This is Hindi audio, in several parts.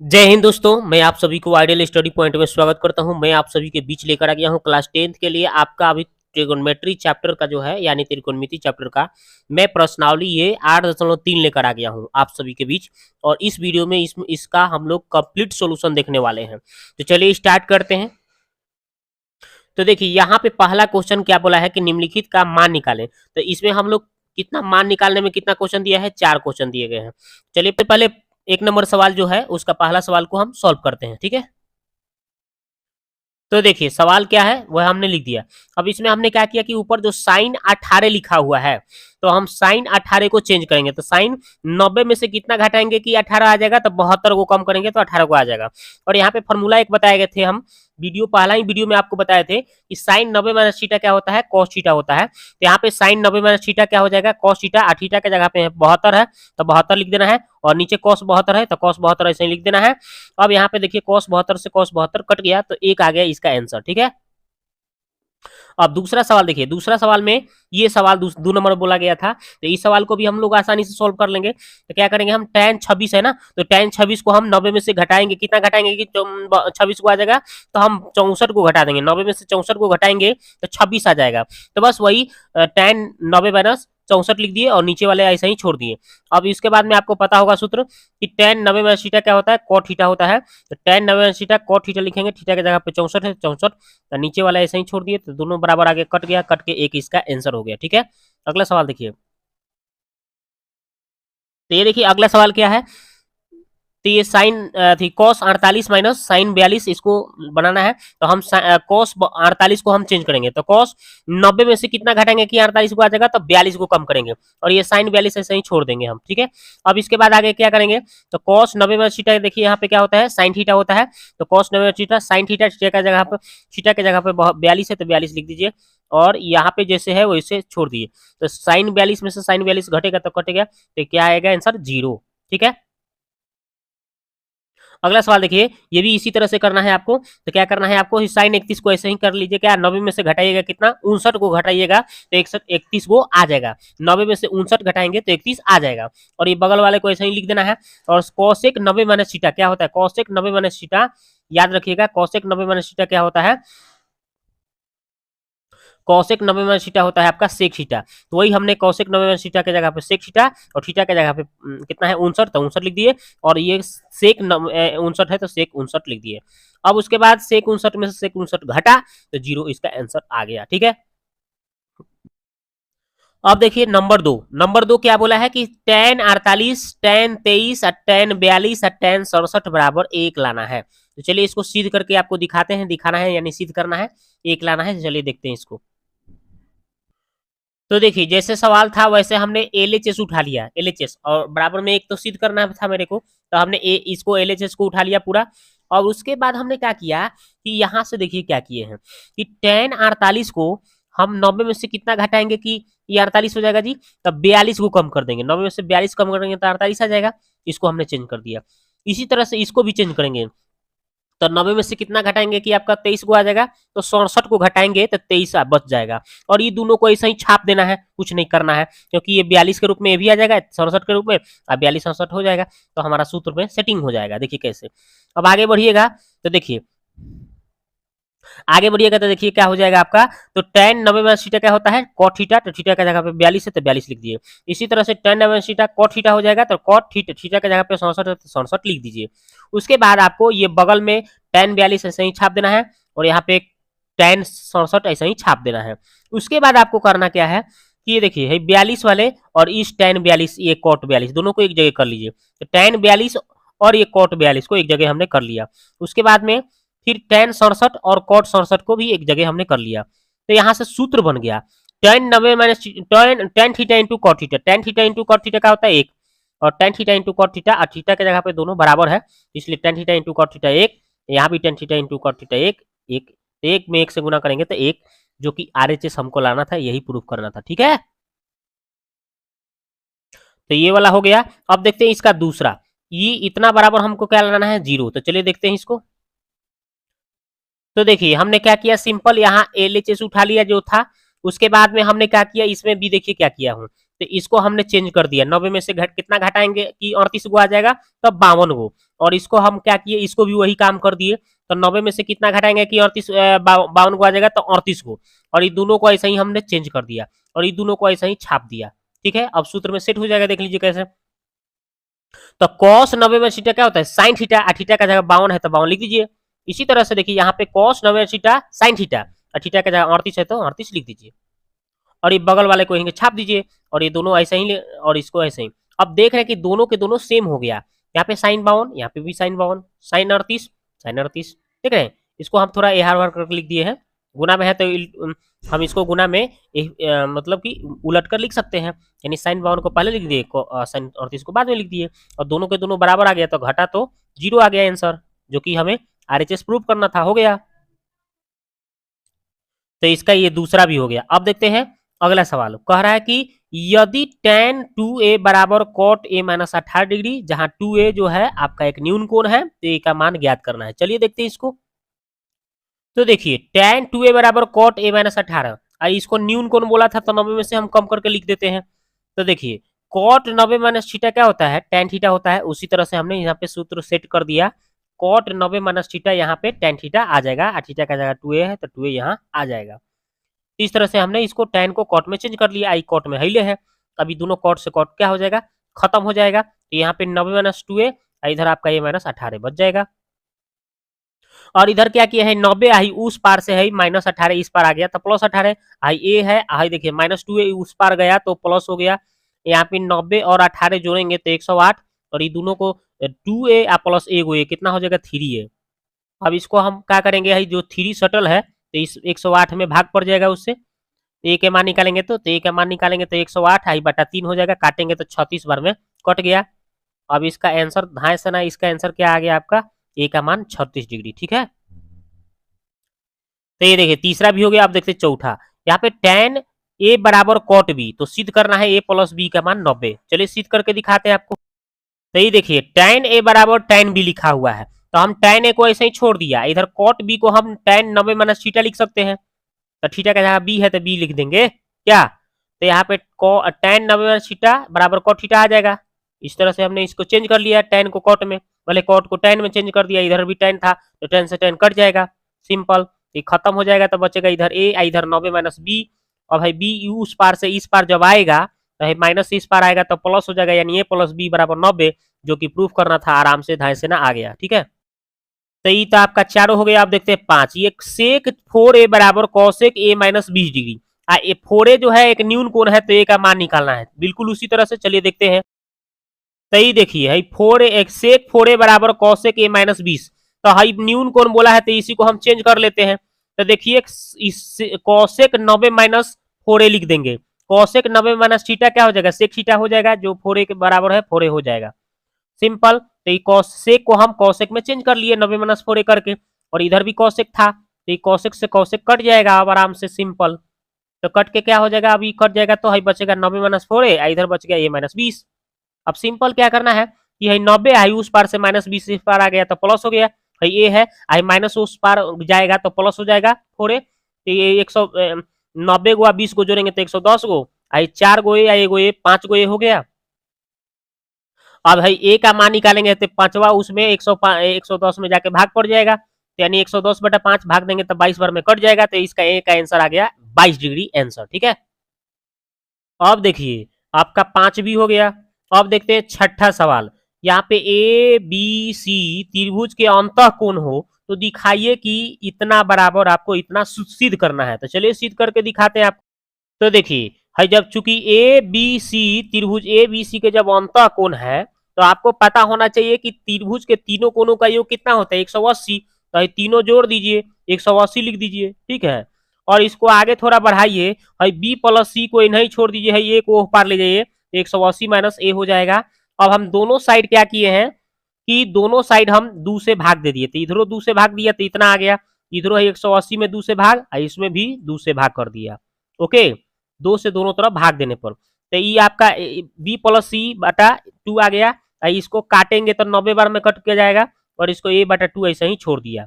जय हिंद दोस्तों, मैं आप सभी को आइडियल स्टडी पॉइंट में स्वागत करता हूं। मैं आप सभी के बीच लेकर आ गया हूं क्लास 10th के लिए आपका अभी ट्रिगोनोमेट्री चैप्टर का जो है यानी त्रिकोणमिति चैप्टर का मैं प्रश्नावली ये 8.3 लेकर आ गया हूं आप सभी के बीच। और इस वीडियो में इसका हम लोग कंप्लीट सॉल्यूशन देखने वाले हैं। तो चलिए स्टार्ट करते हैं। तो देखिए यहाँ पे पहला क्वेश्चन क्या बोला है कि निम्नलिखित का मान निकालें। तो इसमें हम लोग कितना मान निकालने में कितना क्वेश्चन दिया है, 4 क्वेश्चन दिए गए हैं। चलिए पहले 1 नंबर सवाल जो है उसका पहला सवाल को हम सॉल्व करते हैं, ठीक है। तो देखिए सवाल क्या है वह हमने लिख दिया। अब इसमें हमने क्या किया कि ऊपर जो साइन 18 लिखा हुआ है तो हम साइन 18 को चेंज करेंगे। तो साइन 90 में से कितना घटाएंगे कि 18 आ जाएगा, तो 72 को कम करेंगे तो 18 को आ जाएगा। और यहाँ पे फॉर्मूला एक बताए गए थे, हम पहला ही वीडियो में आपको बताए थे कि साइन 90 माइनस थीटा क्या होता है, कॉस थीटा होता है। तो यहाँ पे साइन 90 माइनस थीटा क्या हो जाएगा, कॉस थीटा। थीटा के जगह पे 72 है तो 72 लिख देना है, और नीचे कॉस 72 है तो कॉस 72 ऐसे ही लिख देना है। अब यहाँ पे देखिए कॉस 72 से कॉस 72 कट गया तो 1 आ गया इसका आंसर, ठीक है। अब दूसरा सवाल देखिए, दूसरा सवाल में ये सवाल 2 नंबर बोला गया था, तो इस सवाल को भी हम लोग आसानी से सोल्व कर लेंगे। तो क्या करेंगे, हम tan 26 है ना, तो tan 26 को हम 90 में से घटाएंगे। कितना घटाएंगे कि 26 को आ जाएगा, तो हम 64 को घटा देंगे। 90 में से 64 को घटाएंगे तो 26 आ जाएगा। तो बस वही tan 90 माइनस 64 लिख दिए और नीचे वाले ऐसे ही छोड़ दिए। अब इसके बाद में आपको पता होगा सूत्र कि tan 90 माइनस थीटा क्या होता है, cot थीटा होता है। तो tan 90 minus theta cot theta लिखेंगे, थीटा की जगह पे 64 है, 64 तो नीचे वाला ऐसे ही छोड़ दिए, तो दोनों बराबर आगे कट गया, कट के एक इसका आंसर हो गया, ठीक है। अगला सवाल देखिए। तो ये देखिए अगला सवाल क्या है, तो ये साइन थी कॉस 48 माइनस साइन 42 इसको बनाना है। तो हम कॉस 48 को हम चेंज करेंगे। तो कॉस 90 में से कितना घटाएंगे कि 48 को आ जाएगा, तो 42 को कम करेंगे और ये साइन 42 ऐसे ही छोड़ देंगे हम, ठीक है। अब इसके बाद आगे क्या करेंगे, तो कॉस 90 में थीटा देखिए यहाँ पे क्या होता है, साइन थीटा होता है। तो कॉस 90 में थीटा साइन थीटा, थीटा के जगह पे 42 है तो 42 लिख दीजिए, और यहाँ पे जैसे है वैसे छोड़ दिए। तो साइन 42 में से साइन 42 घटेगा तो कटेगा, तो क्या आएगा आंसर 0, ठीक है। अगला सवाल देखिए, ये भी इसी तरह से करना है आपको। तो क्या करना है आपको, साइन 31 को ऐसे ही कर लीजिए। क्या 90 में से घटाइएगा कितना, 59 को घटाइएगा तो 31 वो आ जाएगा। 90 में से 59 घटाएंगे तो 31 आ जाएगा, और ये बगल वाले को ऐसे ही लिख देना है। और कॉसेक 90 माइनस थीटा क्या होता है, कॉसेक 90 माइनस थीटा याद रखिएगा, कॉसेक 90 माइनस थीटा क्या होता है, कॉसेक 90 माइनस थीटा होता है आपका सेक थीटा। तो वही हमने कॉसेक 90 माइनस थीटा के जगह पे सेक थीटा, और थीटा के जगह पे कितना है 59, तो 59 लिख दिए। और ये सेक 59 है तो सेक 59 लिख दिए। अब उसके बाद सेक 59 में से सेक 59 घटा तो 0 इसका आंसर आ गया, ठीक है। अब देखिए नंबर 2 क्या बोला है कि tan 48 tan 23 और tan 42 और tan 67 बराबर 1 लाना है। तो चलिए इसको सिद्ध करके आपको दिखाते हैं, दिखाना है यानी सिद्ध करना है, 1 लाना है। चलिए देखते हैं इसको। तो देखिए जैसे सवाल था वैसे हमने एलएचएस उठा लिया, एलएचएस, और बराबर में एक तो सिद्ध करना था मेरे को, तो हमने इसको एलएचएस को उठा लिया पूरा। और उसके बाद हमने क्या किया कि यहाँ से देखिए क्या किए हैं कि tan 48 को हम 90 में से कितना घटाएंगे कि ये 48 हो जाएगा जी, तब 42 को कम कर देंगे। 90 में से 42 कम करेंगे तो 48 आ जाएगा। इसको हमने चेंज कर दिया। इसी तरह से इसको भी चेंज करेंगे। तो 90 में से कितना घटाएंगे कि आपका 23 को आ जाएगा, तो 67 को घटाएंगे तो 23 बच जाएगा। और ये दोनों को ऐसा ही छाप देना है, कुछ नहीं करना है, क्योंकि ये 42 के रूप में ये भी आ जाएगा 67 के रूप में, और 42 67 हो जाएगा। तो हमारा सूत्र में सेटिंग हो जाएगा। देखिए कैसे। अब आगे बढ़िएगा तो देखिए, आगे बढ़िएगा तो देखिए क्या हो जाएगा आपका। तो tan 90 माइनस थीटा क्या होता है, cot थीटा। तो थीटा की जगह पे 42 है तो 42 लिख दिए। इसी तरह से tan 90 minus theta cot theta हो जाएगा, तो cot थीटा, थीटा की जगह पे 67 है तो 67 लिख दीजिए। उसके बाद आपको ये बगल में tan 42 ऐसे ही छाप देना है, और यहाँ पे tan 67 ऐसे ही छाप देना है। उसके बाद आपको करना क्या है कि ये देखिए 42 वाले और इस tan 42 ये cot 42 दोनों को एक जगह कर लीजिए। तो tan 42 और ये cot 42 को एक जगह हमने कर लिया। उसके बाद में फिर tan 67 और cot 67 को भी एक जगह हमने कर लिया। तो यहाँ से सूत्र बन गया tan 90 minus tan theta into cot theta. tan theta into cot theta का होता है 1, और tan theta into cot theta, और थीटा के जगह पे दोनों बराबर है, इसलिए tan theta into cot theta 1, यहाँ भी tan theta into cot theta 1, 1 में 1 से गुना करेंगे तो 1, जो कि RHS हमको लाना था, यही प्रूफ करना था, ठीक है। तो ये वाला हो गया। अब देखते हैं इसका दूसरा, ये इतना बराबर हमको क्या लाना है, 0। तो चलिए देखते हैं इसको। तो देखिए हमने क्या किया, सिंपल यहाँ एलएचएस उठा लिया जो था। उसके बाद में हमने क्या किया, इसमें भी देखिए क्या किया हूँ, तो इसको हमने चेंज कर दिया। 90 में से कितना घटाएंगे कि 38 को आ जाएगा, तब 52 को। और इसको हम क्या किए, इसको भी वही काम कर दिए। तो 90 में से कितना घटाएंगे कि 38 52 को आ जाएगा, तो 38 को, और ये दोनों को ऐसा ही हमने चेंज कर दिया और ये दोनों को ऐसा ही छाप दिया। ठीक है, अब सूत्र में सेट हो जाएगा, देख लीजिए कैसे। तो कॉस 90 में थीटा क्या होता है, साइन थीटा, थीटा का जगह 52 है तो 52 लिख दीजिए। इसी तरह से देखिए यहाँ पे कॉस 90 में थीटा साइन थीटा, थीटा का जगह 38 है तो 38 लिख दीजिए, और ये बगल वाले को यहीं छाप दीजिए, और ये दोनों ऐसे ही और इसको ऐसे ही। अब देख रहे हैं कि दोनों के दोनों सेम हो गया, यहाँ पे साइन 52, यहाँ पे भी साइन 52, साइन 38, साइन 38, देख रहे हैं। इसको हम थोड़ा एहार वार करके लिख दिए हैं, गुना में है तो हम इसको गुना में मतलब कि उलट कर लिख सकते हैं, यानी साइन 52 को पहले लिख दिए, साइन 38 को बाद में लिख दिए, और दोनों के दोनों बराबर आ गया तो घटा तो 0 आ गया आंसर, जो कि हमें आरएचएस प्रूव करना था, हो गया। तो इसका ये दूसरा भी हो गया। अब देखते हैं अगला सवाल, कह रहा है कि यदि tan 2a बराबर cot a माइनस 18 डिग्री, जहां 2a जो है आपका एक न्यून कोण है, तो a का मान ज्ञात करना है। चलिए देखते हैं इसको। तो देखिए tan 2a बराबर cot a माइनस 18, इसको न्यून कोण बोला था तो 90 में से हम कम करके लिख देते हैं। तो देखिए cot 90 माइनस थीटा क्या होता है, tan थीटा होता है, उसी तरह से हमने यहाँ पे सूत्र सेट कर दिया, cot 90 माइनस थीटा यहाँ पे tan थीटा आ जाएगा, थीटा का जगह 2a है तो 2a यहाँ आ जाएगा। इस तरह से हमने इसको tan को cot में चेंज कर लिया, आई cot में हिले है, अभी दोनों cot से cot क्या हो जाएगा, खत्म हो जाएगा। तो यहाँ पे 90 माइनस 2a, इधर आपका ये माइनस 18 बच जाएगा, और इधर क्या किया है, 90 आई उस पार से है माइनस 18 इस पार आ गया तो प्लस 18, आई ए है, आई देखिए माइनस 2a उस पार गया तो प्लस हो गया, यहाँ पे 90 और 18 जोड़ेंगे तो 108, और ये दोनों को 2a प्लस ए कितना हो जाएगा, 3a। अब इसको हम क्या करेंगे, है जो 3 शटल है तो इस 108 में भाग पड़ जाएगा उससे, ए के मान निकालेंगे तो ए का मान निकालेंगे तो 108 आई बटा 3 हो जाएगा, काटेंगे तो 36 बार में कट गया। अब इसका आंसर धाए से ना, इसका आंसर क्या आ गया आपका, ए का मान 36 डिग्री। ठीक है, तो ये देखिए तीसरा भी हो गया। अब देखते चौथा, यहाँ पे tan ए बराबर cot बी, तो सिद्ध करना है a प्लस बी का मान 90। चलिए सिद्ध करके दिखाते हैं आपको। तो ये देखिए tan ए बराबर tan बी लिखा हुआ है, तो हम tan ए को ऐसे ही छोड़ दिया, इधर cot बी को हम tan 90 माइनस थीटा लिख सकते हैं, तो थीटा का जगह बी है तो बी लिख देंगे क्या, तो यहाँ पे tan 90 माइनस थीटा बराबर cot थीटा आ जाएगा। इस तरह से हमने इसको चेंज कर लिया, tan को cot में, भले cot को tan में चेंज कर दिया, इधर भी tan था तो tan से tan कट जाएगा, सिंपल, ये खत्म हो जाएगा, तो बचेगा इधर ए, इधर 90 माइनस बी, और भाई बी उस पार से इस पार जब आएगा तो माइनस इस पार आएगा तो प्लस हो जाएगा, यानी ए प्लस बी बराबर 90, जो कि प्रूफ करना था, आराम से धाए से ना आ गया। ठीक है, तो ये तो आपका चारों हो गया। आप देखते हैं 5, ये सेक 4a बराबर कॉसेक a माइनस 20 डिग्री, ये 4a जो है एक न्यून कोण है तो a का मान निकालना है, बिल्कुल उसी तरह से। चलिए देखते हैं, तो ये देखिए है 4a सेक 4a बराबर कॉसेक a माइनस 20, तो हाई न्यून कोण बोला है तो इसी को हम चेंज कर लेते हैं। तो देखिए इस कॉसेक 90 माइनस 4a लिख देंगे, कॉसेक 90 माइनस थीटा क्या हो जाएगा, सेक थीटा हो जाएगा, जो 4a के बराबर है 4a हो जाएगा, सिंपल। तो ये कॉसेक को हम कॉसेक में चेंज कर लिए 90 माइनस 4a करके, और इधर भी कॉसेक था तो ये कॉसेक से कॉसेक कट जाएगा अब आराम से, सिंपल। तो कट के क्या हो जाएगा, अभी कट जाएगा तो है बचेगा 90 माइनस 4a, इधर बच गया a माइनस 20। अब सिंपल क्या करना है कि है 90 आई उस पार से माइनस 20 इस पार आ गया तो प्लस हो गया, है ये है आई माइनस उस पार जाएगा तो प्लस हो जाएगा 4a, तो ये 190 गो 20 को जोड़ेंगे तो 110 गो, आई 4 गो या 1 गो 5 गो हो गया। अब भाई ए का मान निकालेंगे तो पांचवा उसमें 110 में जाके भाग पड़ जाएगा, तो यानी 110 बटा 5 भाग देंगे तो 22 बार में कट जाएगा, तो इसका ए का आंसर आ गया 22 डिग्री आंसर। ठीक है, अब देखिए आपका 5 भी हो गया। अब देखते हैं छठा सवाल, यहाँ पे ए बी सी त्रिभुज के अंतः कोण हो तो दिखाइए कि इतना बराबर आपको इतना सिद्ध करना है। तो चलिए सिद्ध करके दिखाते हैं आपको। तो देखिए है जब चूंकि ए बी सी त्रिभुज ए बी सी के जब अंतः कोण है तो आपको पता होना चाहिए कि त्रिभुज के तीनों कोणों का योग कितना होता है, 180, तो ये तीनों जोड़ दीजिए 180 लिख दीजिए। ठीक है, और इसको आगे थोड़ा बढ़ाइए, है बी प्लस सी को नहीं छोड़ दीजिए, है ए को पार ले जाइए, 180 माइनस ए हो जाएगा। अब हम दोनों साइड क्या किए हैं कि दोनों साइड हम 2 से भाग दे दिए, तो इधरों 2 से भाग दिया तो इतना आ गया, इधरों है 180 में 2 से भाग, इसमें भी 2 से भाग कर दिया। ओके, 2 से दोनों तरफ भाग देने पर तो ये आपका बी प्लस सी बटा 2 आ गया, इसको काटेंगे तो 90 बार में कट किया जाएगा, और इसको ए बटा 2 ऐसे ही छोड़ दिया,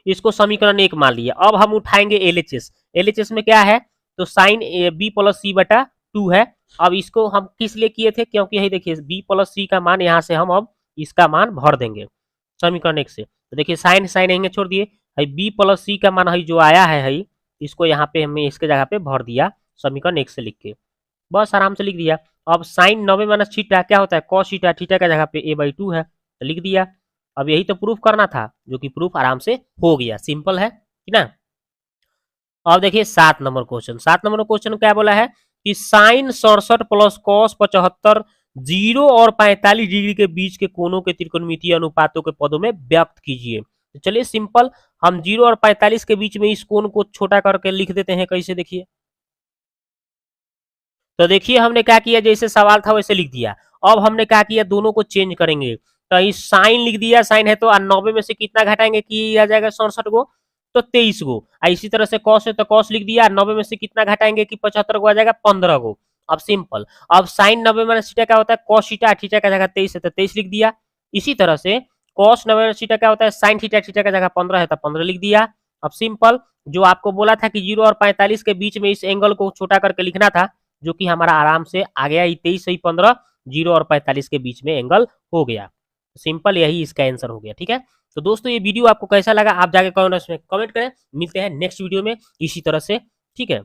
इसको समीकरण 1 मान लिया। अब हम उठाएंगे एलएचएस, एलएचएस में क्या है तो साइन बी प्लस सी बटा 2 है। अब इसको हम किस लिए किए थे, क्योंकि यही देखिए बी प्लस सी का मान यहाँ से हम अब इसका मान भर देंगे समीकरण 1 से। तो देखिए साइन साइन यहीं छोड़ दिए, है बी प्लस सी का मान है जो आया है इसको यहाँ पे हमने इसके जगह पे भर दिया समीकरण 1 से लिख के, बस आराम से लिख दिया। अब साइन 90 माइनस थीटा क्या होता है कॉस थीटा, थीटा का जगह पे a/2 है तो लिख दिया। अब यही तो प्रूफ करना था, जो कि प्रूफ आराम से हो गया, सिंपल है ठीक ना। अब देखिए 7 नंबर क्वेश्चन, 7 नंबर क्वेश्चन क्या बोला है कि साइन 67 प्लस कॉस 75 0 और 45 डिग्री के बीच के कोणों के त्रिकोणमितीय अनुपातों के पदों में व्यक्त कीजिए। तो चलिए सिंपल, हम 0 और 45 के बीच में इस कोण को छोटा करके लिख देते हैं, कैसे देखिए। तो देखिए हमने क्या किया, जैसे सवाल था वैसे लिख दिया। अब हमने क्या किया, दोनों को चेंज करेंगे। तो इस साइन लिख दिया, साइन है तो 90 में से कितना घटाएंगे कि आ जाएगा 67 गो, तो 23 गो। इसी तरह से कॉस है तो कॉस लिख दिया, 90 में से कितना घटाएंगे कि 75 गो आ जाएगा 15 गो। अब सिंपल, अब साइन 90 माइनस थीटा क्या होता है कॉस थीटा, थीटा का जगह 23 है तो 23 लिख दिया। इसी तरह से कॉस 90 माइनस थीटा क्या होता है साइन थीटा, थीटा का जगह 15 है तो 15 लिख दिया। अब सिंपल, जो आपको बोला था कि 0 और 45 के बीच में इस एंगल को छोटा करके लिखना था, जो कि हमारा आराम से आ गया, 23 से 15 0 और 45 के बीच में एंगल हो गया। सिंपल, यही इसका आंसर हो गया, ठीक है। तो दोस्तों ये वीडियो आपको कैसा लगा आप जाके कमेंट में कमेंट करें, मिलते हैं नेक्स्ट वीडियो में इसी तरह से, ठीक है।